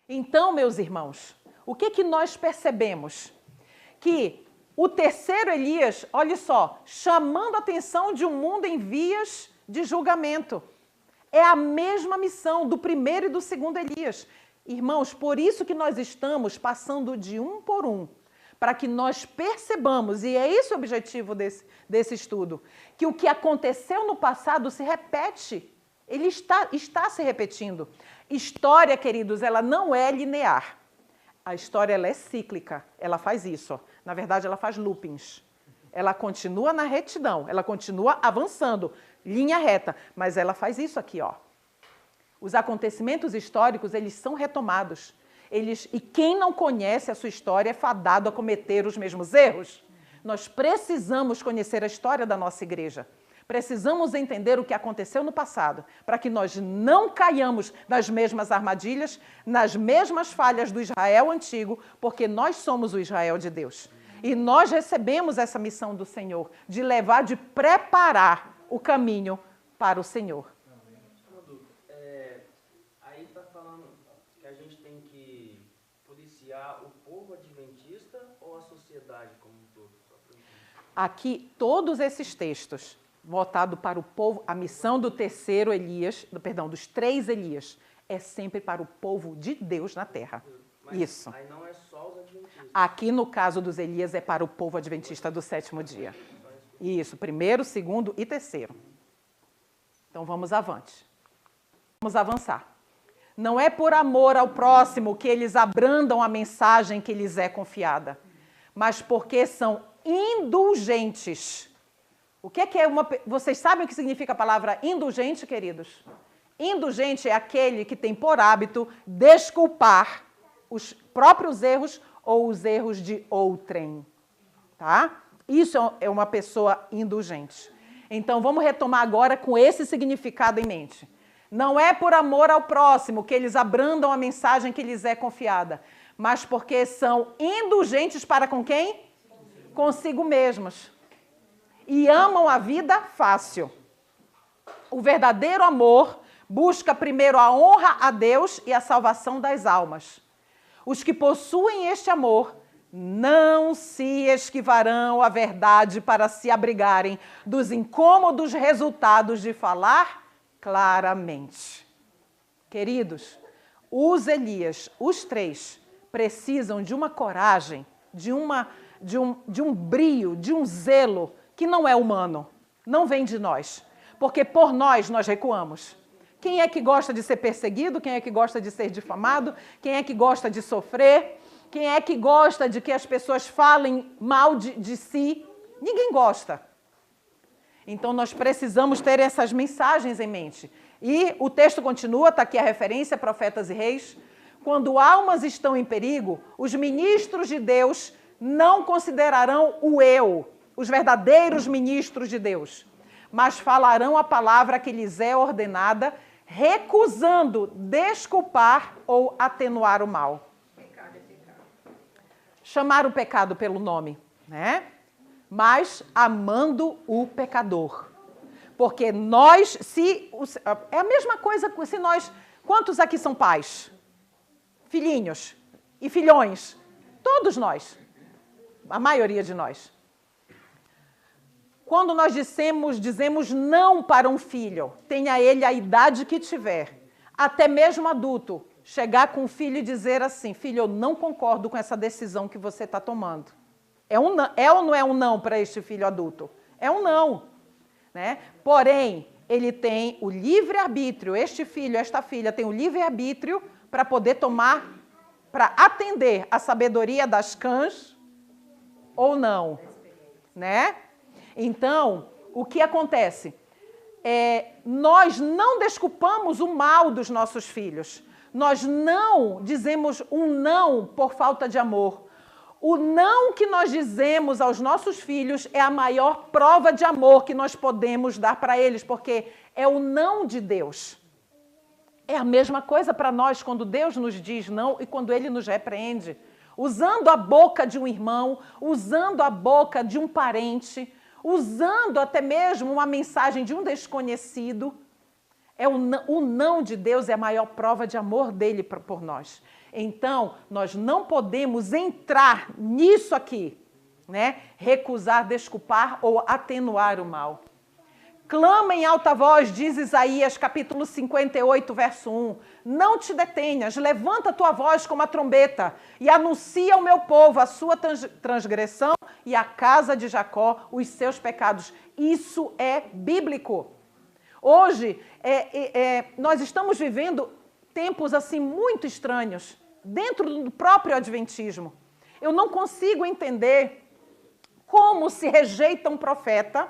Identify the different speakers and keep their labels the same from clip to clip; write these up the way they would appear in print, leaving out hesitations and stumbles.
Speaker 1: Então, meus irmãos, o que nós percebemos? Que o terceiro Elias, olha só, chamando a atenção de um mundo em vias de julgamento. É a mesma missão do primeiro e do segundo Elias. Irmãos, por isso que nós estamos passando de um por um, para que nós percebamos, e é esse o objetivo desse estudo, que o que aconteceu no passado se repete, ele está se repetindo. História, queridos, ela não é linear. A história ela é cíclica, ela faz isso. Ó. Na verdade, ela faz loopings. Ela continua na retidão, ela continua avançando, linha reta, mas ela faz isso aqui, ó. Os acontecimentos históricos, eles são retomados. E quem não conhece a sua história é fadado a cometer os mesmos erros. Nós precisamos conhecer a história da nossa igreja. Precisamos entender o que aconteceu no passado, para que nós não caiamos nas mesmas armadilhas, nas mesmas falhas do Israel antigo, porque nós somos o Israel de Deus. E nós recebemos essa missão do Senhor, de levar, de preparar o caminho para o Senhor.
Speaker 2: Uma dúvida. Aí está falando que a gente tem que policiar o povo adventista ou a sociedade como um todo?
Speaker 1: Aqui, todos esses textos voltado para o povo, a missão do terceiro Elias, dos três Elias, é sempre para o povo de Deus na terra.
Speaker 2: Mas
Speaker 1: isso.
Speaker 2: Aí não é só os adventistas.
Speaker 1: Aqui, no caso dos Elias, é para o povo adventista do sétimo dia. Isso, primeiro, segundo e terceiro. Então, vamos avante. Vamos avançar. Não é por amor ao próximo que eles abrandam a mensagem que lhes é confiada, mas porque são indulgentes. O que é uma... Vocês sabem o que significa a palavra indulgente, queridos? Indulgente é aquele que tem por hábito desculpar os próprios erros ou os erros de outrem. Tá? Isso é uma pessoa indulgente. Então, vamos retomar agora com esse significado em mente. Não é por amor ao próximo que eles abrandam a mensagem que lhes é confiada, mas porque são indulgentes para com quem? Consigo mesmos. E amam a vida fácil. O verdadeiro amor busca primeiro a honra a Deus e a salvação das almas. Os que possuem este amor não se esquivarão à verdade para se abrigarem dos incômodos resultados de falar claramente. Queridos, os Elias, os três, precisam de uma coragem, de um brio, de um zelo, que não é humano, não vem de nós, porque por nós recuamos. Quem é que gosta de ser perseguido? Quem é que gosta de ser difamado? Quem é que gosta de sofrer? Quem é que gosta de que as pessoas falem mal de si? Ninguém gosta. Então nós precisamos ter essas mensagens em mente. E o texto continua, está aqui a referência, Profetas e Reis. Quando almas estão em perigo, os ministros de Deus não considerarão o eu, os verdadeiros ministros de Deus, mas falarão a palavra que lhes é ordenada, recusando desculpar ou atenuar o mal.
Speaker 3: Pecado é pecado.
Speaker 1: Chamar o pecado pelo nome, né? Mas amando o pecador. Porque nós, é a mesma coisa se nós... Quantos aqui são pais? Filhinhos e filhões? Todos nós. A maioria de nós. Quando nós dizemos não para um filho, tenha ele a idade que tiver, até mesmo adulto, chegar com o filho e dizer assim, filho, eu não concordo com essa decisão que você está tomando. É ou não é um não para este filho adulto? É um não. Né? Porém, ele tem o livre-arbítrio, este filho, esta filha tem o livre-arbítrio para poder tomar, para atender a sabedoria das cãs ou não. Né? Então, o que acontece? Nós não desculpamos o mal dos nossos filhos. Nós não dizemos um não por falta de amor. O não que nós dizemos aos nossos filhos é a maior prova de amor que nós podemos dar para eles, porque é o não de Deus. É a mesma coisa para nós quando Deus nos diz não e quando Ele nos repreende. Usando a boca de um irmão, usando a boca de um parente, usando até mesmo uma mensagem de um desconhecido, O não de Deus é a maior prova de amor dele por nós. Então, nós não podemos entrar nisso aqui, né? Recusar, desculpar ou atenuar o mal. Clama em alta voz, diz Isaías, capítulo 58, verso 1. Não te detenhas, levanta tua voz como a trombeta e anuncia ao meu povo a sua transgressão e à casa de Jacó os seus pecados. Isso é bíblico. Hoje, nós estamos vivendo tempos assim muito estranhos dentro do próprio adventismo. Eu não consigo entender como se rejeita um profeta,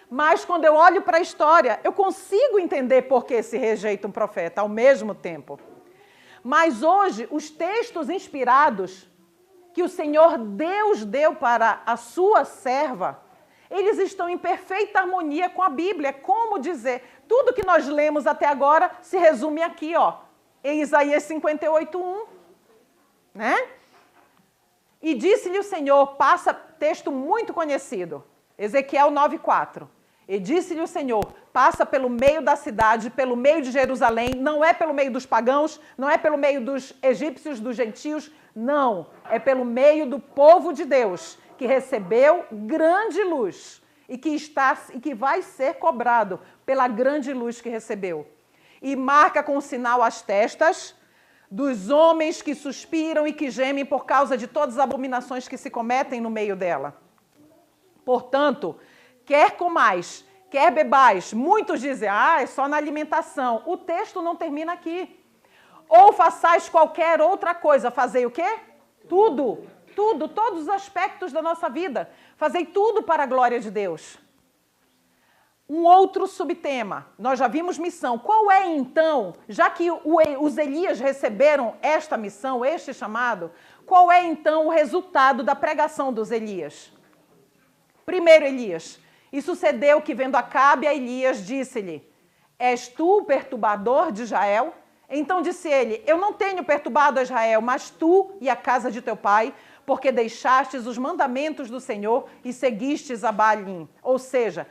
Speaker 1: mas quando eu olho para a história, eu consigo entender por que se rejeita um profeta ao mesmo tempo. Mas hoje, os textos inspirados que o Senhor Deus deu para a sua serva, eles estão em perfeita harmonia com a Bíblia. É como dizer, tudo que nós lemos até agora se resume aqui, ó, em Isaías 58:1, né? E disse-lhe o Senhor, texto muito conhecido, Ezequiel 9:4. E disse-lhe o Senhor, passa pelo meio da cidade, pelo meio de Jerusalém, não é pelo meio dos pagãos, não é pelo meio dos egípcios, dos gentios, não, é pelo meio do povo de Deus, que recebeu grande luz e que vai ser cobrado pela grande luz que recebeu. E marca com sinal as testas dos homens que suspiram e que gemem por causa de todas as abominações que se cometem no meio dela. Portanto, quer comais, quer bebais, muitos dizem, é só na alimentação. O texto não termina aqui. Ou façais qualquer outra coisa. Fazei o quê? Tudo, todos os aspectos da nossa vida. Fazei tudo para a glória de Deus. Um outro subtema, nós já vimos missão. Qual é então, já que os Elias receberam esta missão, este chamado, qual é então o resultado da pregação dos Elias? Primeiro Elias, e sucedeu que vendo Acabe a Elias, disse-lhe, és tu o perturbador de Israel? Então disse ele, eu não tenho perturbado a Israel, mas tu e a casa de teu pai, porque deixastes os mandamentos do Senhor e seguistes a Baalim. Ou seja,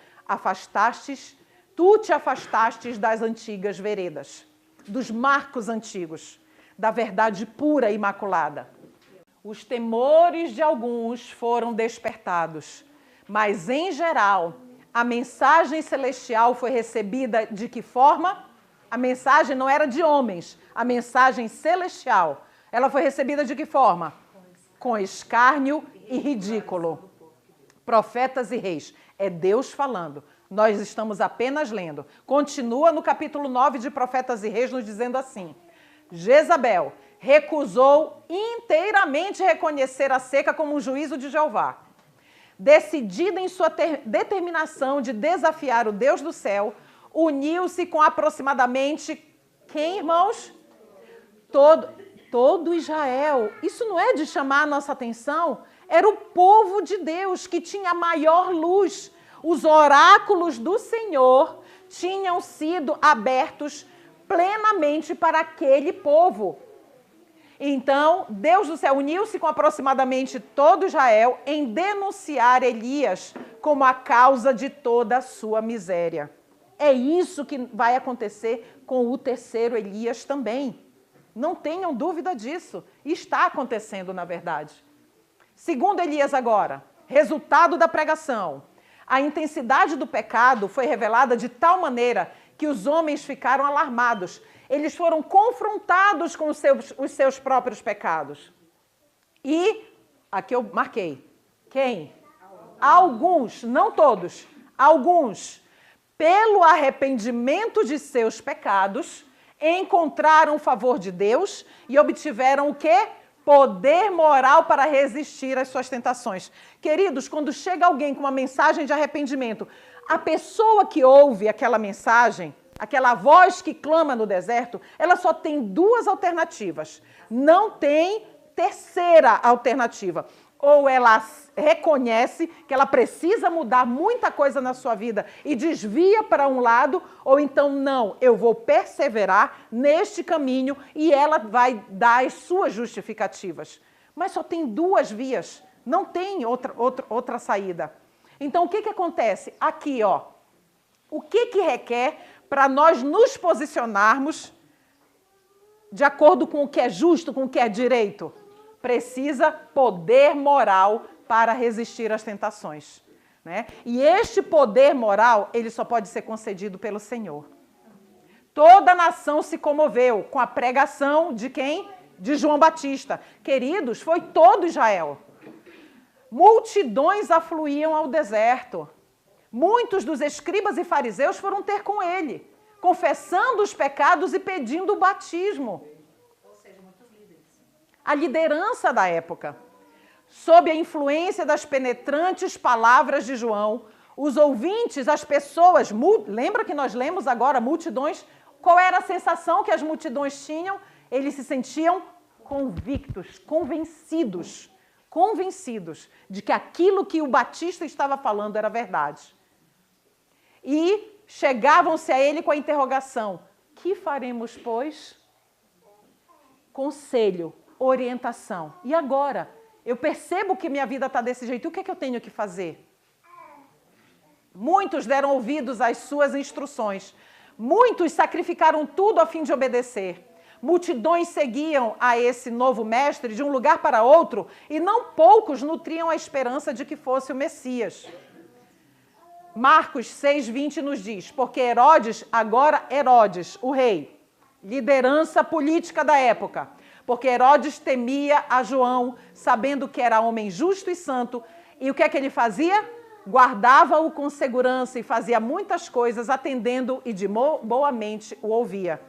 Speaker 1: tu te afastastes das antigas veredas, dos marcos antigos, da verdade pura e imaculada. Os temores de alguns foram despertados, mas, em geral, a mensagem celestial foi recebida de que forma? A mensagem não era de homens, a mensagem celestial. Ela foi recebida de que forma? Com escárnio e ridículo. Profetas e reis. É Deus falando. Nós estamos apenas lendo. Continua no capítulo 9 de Profetas e Reis, nos dizendo assim. Jezabel recusou inteiramente reconhecer a seca como um juízo de Jeová. Decidida em sua determinação de desafiar o Deus do céu, uniu-se com aproximadamente, quem, irmãos? Todo Israel. Isso não é de chamar a nossa atenção? Era o povo de Deus que tinha maior luz. Os oráculos do Senhor tinham sido abertos plenamente para aquele povo. Então, Deus do céu uniu-se com aproximadamente todo Israel em denunciar Elias como a causa de toda a sua miséria. É isso que vai acontecer com o terceiro Elias também. Não tenham dúvida disso. Está acontecendo, na verdade. Segundo Elias agora, resultado da pregação. A intensidade do pecado foi revelada de tal maneira que os homens ficaram alarmados. Eles foram confrontados com os seus próprios pecados. E, aqui eu marquei, quem? Alguns, não todos, alguns, pelo arrependimento de seus pecados, encontraram o favor de Deus e obtiveram o quê? Poder moral para resistir às suas tentações. Queridos, quando chega alguém com uma mensagem de arrependimento, a pessoa que ouve aquela mensagem, aquela voz que clama no deserto, ela só tem duas alternativas. Não tem terceira alternativa. Ou ela reconhece que ela precisa mudar muita coisa na sua vida e desvia para um lado, ou então, não, eu vou perseverar neste caminho e ela vai dar as suas justificativas. Mas só tem duas vias, não tem outra saída. Então, o que acontece? Aqui, ó, o que requer para nós nos posicionarmos de acordo com o que é justo, com o que é direito? Precisa poder moral para resistir às tentações, né? E este poder moral, ele só pode ser concedido pelo Senhor. Toda a nação se comoveu com a pregação de quem? De João Batista. Queridos, foi todo Israel. Multidões afluíam ao deserto. Muitos dos escribas e fariseus foram ter com ele, confessando os pecados e pedindo o batismo.
Speaker 3: Ou seja, muitos líderes.
Speaker 1: A liderança da época. Sob a influência das penetrantes palavras de João, os ouvintes, as pessoas, lembra que nós lemos agora multidões? Qual era a sensação que as multidões tinham? Eles se sentiam convictos, convencidos de que aquilo que o Batista estava falando era verdade. E chegavam-se a ele com a interrogação: que faremos, pois? Conselho, orientação. E agora? Eu percebo que minha vida está desse jeito, o que é que eu tenho que fazer? Muitos deram ouvidos às suas instruções. Muitos sacrificaram tudo a fim de obedecer. Multidões seguiam a esse novo mestre de um lugar para outro e não poucos nutriam a esperança de que fosse o Messias. Marcos 6:20 nos diz, porque Herodes, agora Herodes, o rei, liderança política da época, porque Herodes temia a João, sabendo que era homem justo e santo, e o que é que ele fazia? Guardava-o com segurança e fazia muitas coisas, atendendo e de boa mente o ouvia.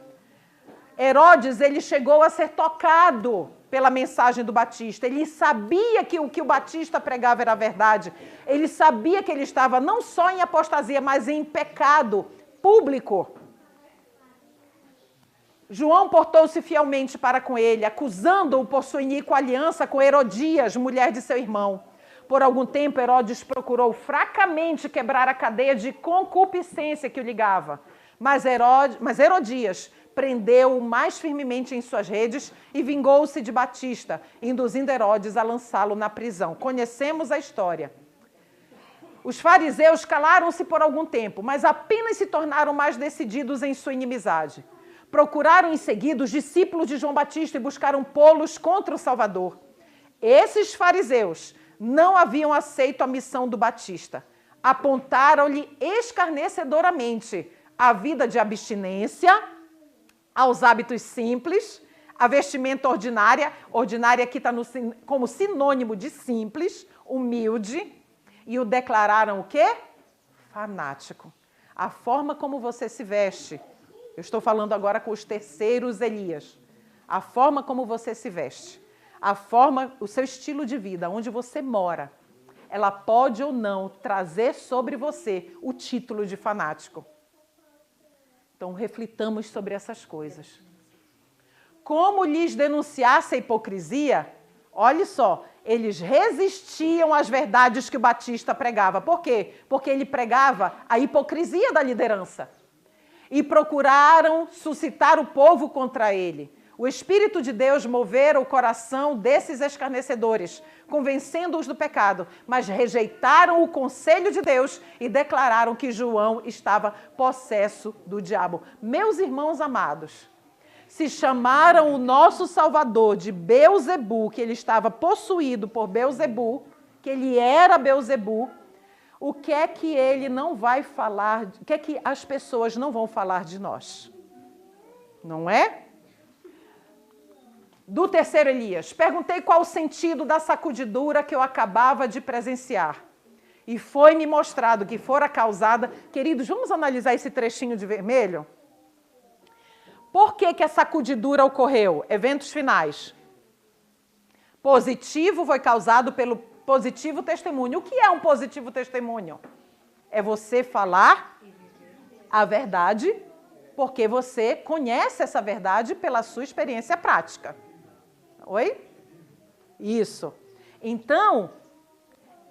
Speaker 1: Herodes, ele chegou a ser tocado pela mensagem do Batista. Ele sabia que o que o Batista pregava era verdade. Ele sabia que ele estava não só em apostasia, mas em pecado público. João portou-se fielmente para com ele, acusando-o por sua iníqua aliança com Herodias, mulher de seu irmão. Por algum tempo, Herodes procurou fracamente quebrar a cadeia de concupiscência que o ligava. Mas Herodias prendeu-o mais firmemente em suas redes e vingou-se de Batista, induzindo Herodes a lançá-lo na prisão. Conhecemos a história. Os fariseus calaram-se por algum tempo, mas apenas se tornaram mais decididos em sua inimizade. Procuraram em seguida os discípulos de João Batista e buscaram pô-los contra o Salvador. Esses fariseus não haviam aceito a missão do Batista. Apontaram-lhe escarnecedoramente a vida de abstinência, aos hábitos simples, a vestimenta ordinária aqui está como sinônimo de simples, humilde, e o declararam o quê? Fanático. A forma como você se veste, eu estou falando agora com os terceiros Elias, a forma como você se veste, a forma, o seu estilo de vida, onde você mora, ela pode ou não trazer sobre você o título de fanático. Então, reflitamos sobre essas coisas. Como lhes denunciasse a hipocrisia, olhe só, eles resistiam às verdades que o Batista pregava. Por quê? Porque ele pregava a hipocrisia da liderança. E procuraram suscitar o povo contra ele. O Espírito de Deus movera o coração desses escarnecedores, convencendo-os do pecado, mas rejeitaram o conselho de Deus e declararam que João estava possesso do diabo. Meus irmãos amados, se chamaram o nosso Salvador de Beelzebu, que ele estava possuído por Beelzebu, que ele era Beelzebu, o que é que ele não vai falar, o que é que as pessoas não vão falar de nós? Não é? Do terceiro Elias, perguntei qual o sentido da sacudidura que eu acabava de presenciar. E foi-me mostrado que fora causada... Queridos, vamos analisar esse trechinho de vermelho? Por que a sacudidura ocorreu? Eventos finais. Positivo foi causado pelo positivo testemunho. O que é um positivo testemunho? É você falar a verdade, porque você conhece essa verdade pela sua experiência prática. Oi? Isso. Então,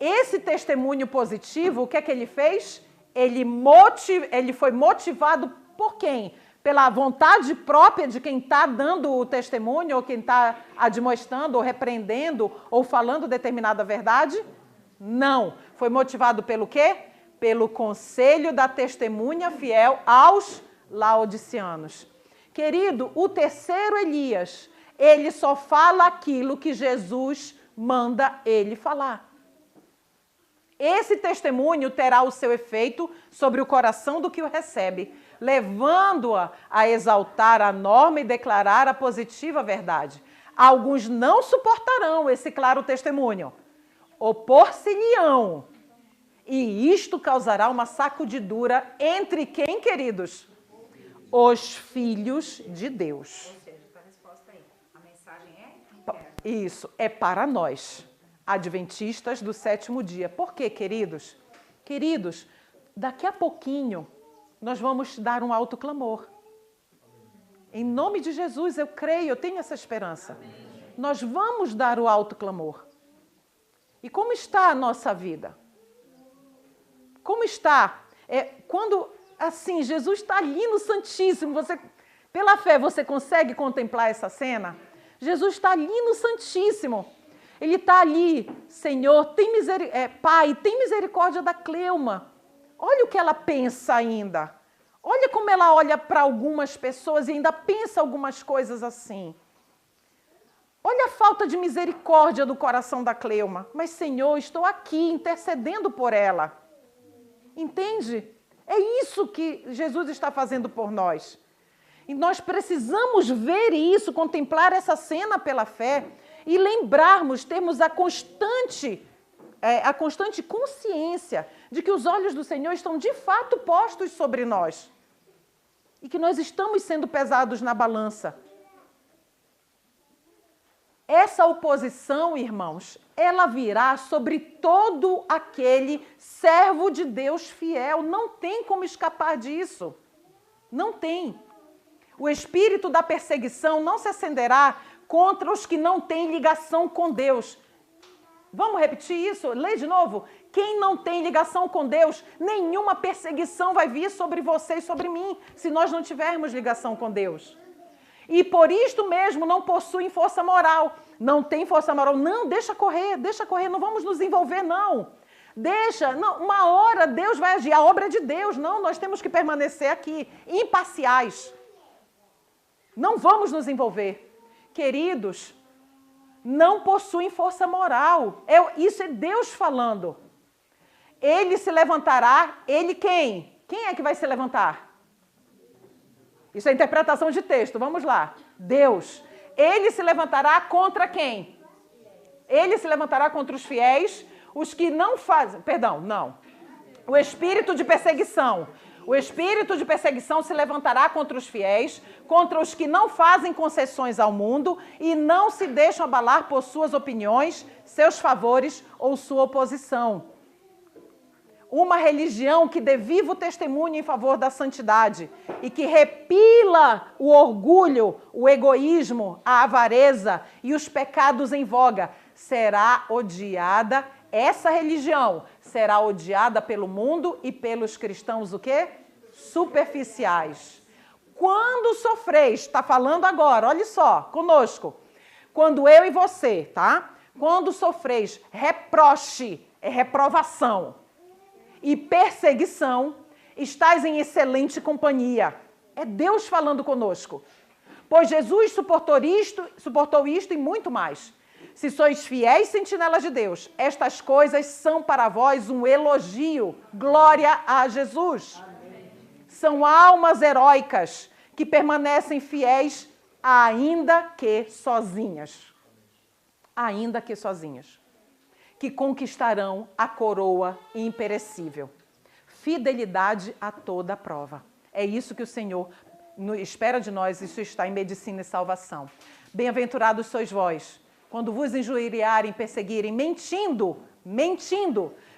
Speaker 1: esse testemunho positivo, o que é que ele fez? Ele foi motivado por quem? Pela vontade própria de quem está dando o testemunho, ou quem está admoestando, ou repreendendo, ou falando determinada verdade? Não. Foi motivado pelo quê? Pelo conselho da testemunha fiel aos laodiceanos. Querido, o terceiro Elias, ele só fala aquilo que Jesus manda ele falar. Esse testemunho terá o seu efeito sobre o coração do que o recebe, levando-a a exaltar a norma e declarar a positiva verdade. Alguns não suportarão esse claro testemunho, opor-se-lhe-ão, e isto causará uma sacudidura entre quem, queridos? Os filhos de Deus.
Speaker 3: Ou seja, está a resposta aí. A mensagem é interna.
Speaker 1: Isso, é para nós, adventistas do sétimo dia. Por quê, queridos? Queridos, daqui a pouquinho nós vamos dar um alto clamor. Em nome de Jesus, eu creio, eu tenho essa esperança. Nós vamos dar o alto clamor. E como está a nossa vida? Como está? Quando, assim, Jesus está ali no Santíssimo, pela fé, você consegue contemplar essa cena? Jesus está ali no Santíssimo. Ele está ali, Senhor, Pai, tem misericórdia da Cleuma. Olha o que ela pensa ainda. Olha como ela olha para algumas pessoas e ainda pensa algumas coisas assim. Olha a falta de misericórdia do coração da Cleuma. Mas, Senhor, estou aqui intercedendo por ela. Entende? É isso que Jesus está fazendo por nós. E nós precisamos ver isso, contemplar essa cena pela fé e lembrarmos, termos a constante consciência de que os olhos do Senhor estão de fato postos sobre nós e que nós estamos sendo pesados na balança. Essa oposição, irmãos, ela virá sobre todo aquele servo de Deus fiel. Não tem como escapar disso. Não tem. O espírito da perseguição não se acenderá contra os que não têm ligação com Deus. Vamos repetir isso? Lê de novo. Quem não tem ligação com Deus, nenhuma perseguição vai vir sobre você e sobre mim, se nós não tivermos ligação com Deus. E por isto mesmo não possuem força moral. Não tem força moral. Não, deixa correr, não vamos nos envolver, não. Uma hora Deus vai agir, a obra é de Deus. Não, nós temos que permanecer aqui, imparciais. Não vamos nos envolver. Queridos, não possuem força moral. Isso é Deus falando. Ele se levantará, ele quem? Quem é que vai se levantar? Isso é interpretação de texto, vamos lá. Deus. Ele se levantará contra quem? Ele se levantará contra os fiéis, os que não fazem... Perdão, não. O espírito de perseguição. O espírito de perseguição se levantará contra os fiéis, contra os que não fazem concessões ao mundo e não se deixam abalar por suas opiniões, seus favores ou sua oposição. Uma religião que dê vivo testemunho em favor da santidade e que repila o orgulho, o egoísmo, a avareza e os pecados em voga, será odiada. Essa religião será odiada pelo mundo e pelos cristãos o quê? Superficiais. Quando sofreis, está falando agora, olha só, conosco. Quando eu e você, tá? Quando sofreis reproche, é reprovação, e perseguição, estais em excelente companhia. É Deus falando conosco. Pois Jesus suportou isto e muito mais. Se sois fiéis sentinelas de Deus, estas coisas são para vós um elogio. Glória a Jesus. Amém. São almas heróicas que permanecem fiéis ainda que sozinhas. Ainda que sozinhas. Que conquistarão a coroa imperecível. Fidelidade a toda prova. É isso que o Senhor espera de nós, isso está em medicina e salvação. Bem-aventurados sois vós, quando vos injuriarem, perseguirem, mentindo,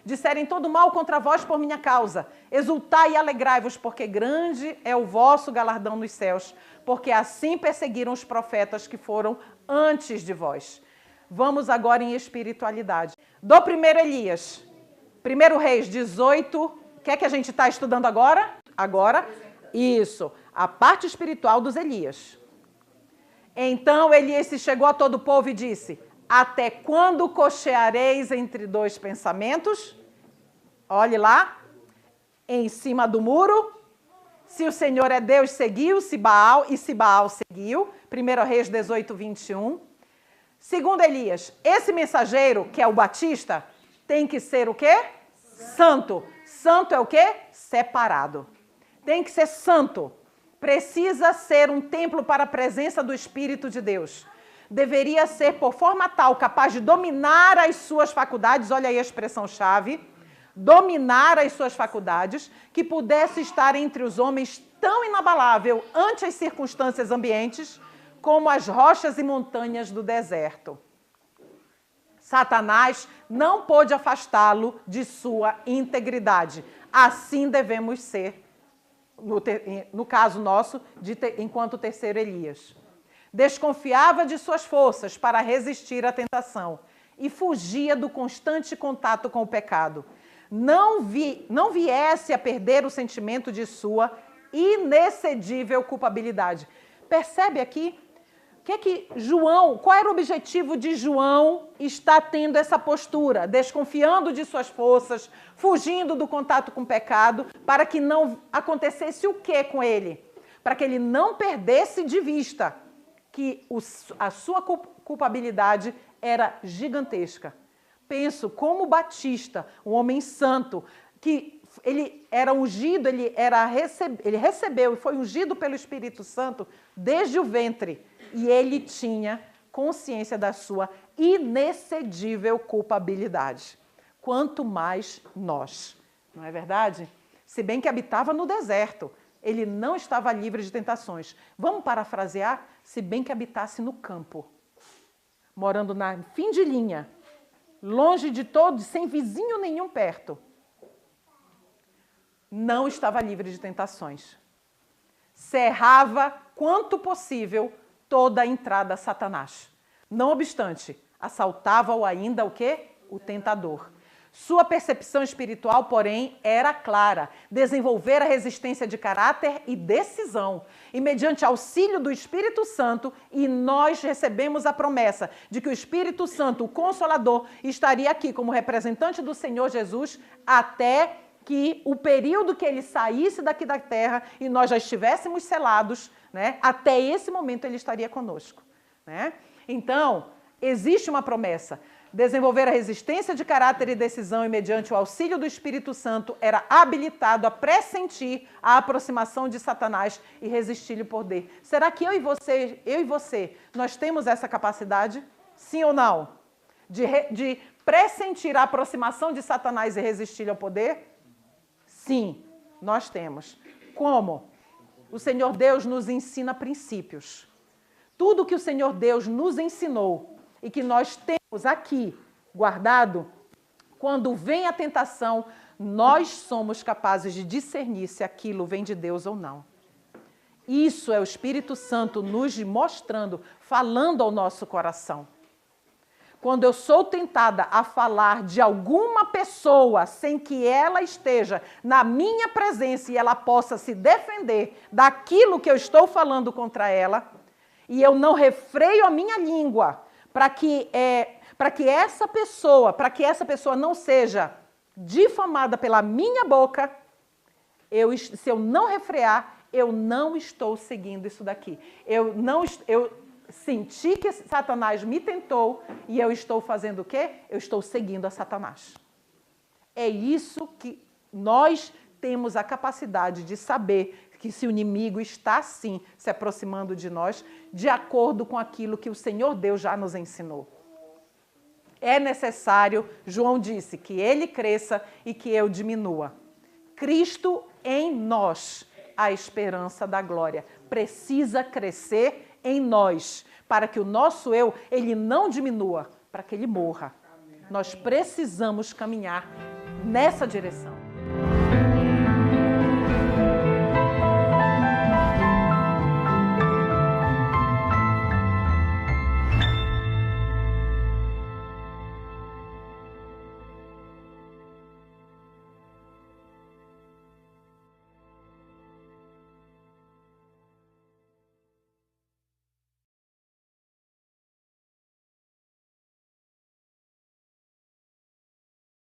Speaker 1: disserem todo mal contra vós por minha causa. Exultai e alegrai-vos, porque grande é o vosso galardão nos céus, porque assim perseguiram os profetas que foram antes de vós. Vamos agora em espiritualidade. Do primeiro Elias, 1 Reis 18, o que é que a gente está estudando agora? Agora, isso, a parte espiritual dos Elias. Então Elias se chegou a todo o povo e disse: até quando cocheareis entre dois pensamentos? Olhe lá, em cima do muro, Se o Senhor é Deus, seguiu-se Baal, e se Baal seguiu. 1 Reis 18, 21. Segundo Elias, esse mensageiro, que é o Batista, tem que ser o quê? Santo. Santo é o quê? Separado. Tem que ser santo. Precisa ser um templo para a presença do Espírito de Deus. Deveria ser, por forma tal, capaz de dominar as suas faculdades, olha aí a expressão-chave, dominar as suas faculdades, que pudesse estar entre os homens tão inabalável ante as circunstâncias ambientes, como as rochas e montanhas do deserto. Satanás não pôde afastá-lo de sua integridade. Assim devemos ser, no caso nosso, enquanto terceiro Elias. Desconfiava de suas forças para resistir à tentação e fugia do constante contato com o pecado. Não viesse a perder o sentimento de sua inexcedível culpabilidade. Percebe aqui? Qual era o objetivo de João estar tendo essa postura, desconfiando de suas forças, fugindo do contato com o pecado, para que não acontecesse o que com ele? Para que ele não perdesse de vista que a sua culpabilidade era gigantesca. Penso como Batista, um homem santo, que ele era ungido, ele recebeu e foi ungido pelo Espírito Santo desde o ventre. E ele tinha consciência da sua inexcedível culpabilidade. Quanto mais nós, não é verdade? Se bem que habitava no deserto, ele não estava livre de tentações. Vamos parafrasear? Se bem que habitasse no campo, morando na fim de linha, longe de todos, sem vizinho nenhum perto. Não estava livre de tentações. Cerrava, quanto possível, toda a entrada a Satanás. Não obstante, assaltava-o ainda o quê? O tentador. Sua percepção espiritual, porém, era clara. Desenvolver a resistência de caráter e decisão. E mediante auxílio do Espírito Santo, e nós recebemos a promessa de que o Espírito Santo, o Consolador, estaria aqui como representante do Senhor Jesus até que o período que ele saísse daqui da terra e nós já estivéssemos selados, né? Até esse momento ele estaria conosco, né? Então, existe uma promessa. Desenvolver a resistência de caráter e decisão e, mediante o auxílio do Espírito Santo, era habilitado a pressentir a aproximação de Satanás e resistir-lhe o poder. Será que eu e você, nós temos essa capacidade? Sim ou não? De pressentir a aproximação de Satanás e resistir-lhe ao poder? Sim, nós temos. Como? O Senhor Deus nos ensina princípios. Tudo que o Senhor Deus nos ensinou e que nós temos aqui guardado, quando vem a tentação, nós somos capazes de discernir se aquilo vem de Deus ou não. Isso é o Espírito Santo nos mostrando, falando ao nosso coração. Quando eu sou tentada a falar de alguma pessoa sem que ela esteja na minha presença e ela possa se defender daquilo que eu estou falando contra ela, e eu não refreio a minha língua para que essa pessoa não seja difamada pela minha boca, se eu não refrear, eu não estou seguindo isso daqui. Eu senti que Satanás me tentou e eu estou fazendo o quê? Eu estou seguindo a Satanás. É isso que nós temos a capacidade de saber que se o inimigo está, sim, se aproximando de nós, de acordo com aquilo que o Senhor Deus já nos ensinou. É necessário, João disse, que ele cresça e que eu diminua. Cristo em nós, a esperança da glória. Precisa crescer em nós, para que o nosso eu, ele não diminua, para que ele morra. Nós precisamos caminhar nessa direção.